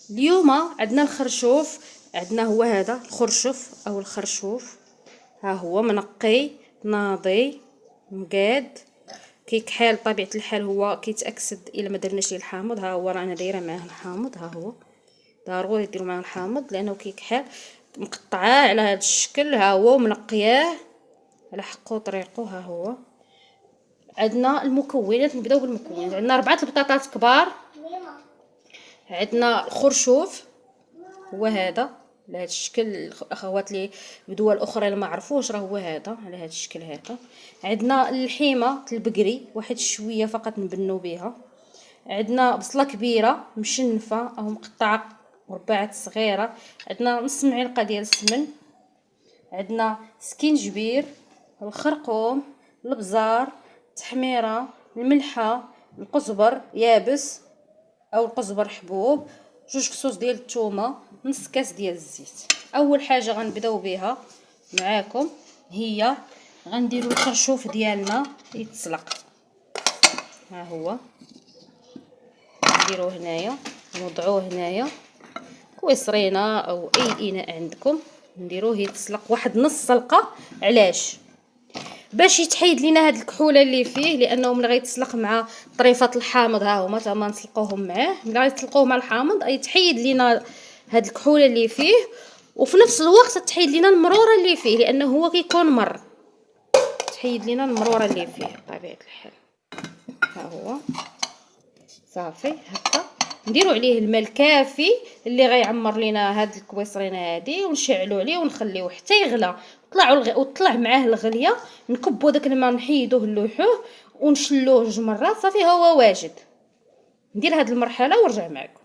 اليوم عندنا الخرشوف، عندنا هو هذا الخرشف او الخرشوف، ها هو منقي ناضي مقاد كيكحال. طبيعه الحال هو كيتاكسد الا ما درناش ليه الحامض. ها هو رانا دايره معاه الحامض، ها هو ضروري ديروا معاه الحامض لانه كيكحال. مقطعاه على هذا الشكل، ها هو ومنقياه على حقه طريقه. ها هو عندنا المكونات، نبداو بالمكونات. عندنا 4 البطاطات كبار، عندنا الخرشوف هو هذا على هذا الشكل. الاخوات اللي بدول اخرى اللي ما عرفوش راه هو هذا على هذا الشكل هذا. عندنا اللحيمه البقري واحد شويه فقط نبنوا بها. عندنا بصله كبيره مشنفه او مقطعه مربعات صغيره. عندنا نص معلقه ديال السمن. عندنا سكينجبير، الخرقوم، البزار، التحميره، الملحه، القزبر يابس او القزبر حبوب، 2 فصوص ديال الثومه، نص كاس ديال الزيت. اول حاجه غنبداو بها معاكم هي غنديروا الخرشوف ديالنا يتسلق. ها هو نديروه هنايا، نوضعوه هنايا كويسرينه او اي اناء عندكم، نديروه يتسلق واحد نص سلقه. علاش؟ باش يتحيد لينا هاد الكحوله اللي فيه، لانه ملي غيتسلق مع طريفات الحامض ها هما تما نسلقوهم معاه. ملي غيتسلقوه مع الحامض يتحيد لينا هاد الكحوله اللي فيه، وفي نفس الوقت تحيد لينا المروره اللي فيه لانه هو كيكون مر. تحيد لينا المروره اللي فيه بطبيعه الحال. ها هو صافي هكا. نديروا عليه الماء الكافي اللي غيعمر لينا هاد الكويسرينه هادي، ونشعلوا عليه ونخليوه حتى يغلى. وطلع معاه الغليه، نكبوا داك الماء نحيدوه نلوحوه ونشلوه 2 مرات. صافي هو واجد. ندير هاد المرحله ونرجع معكم.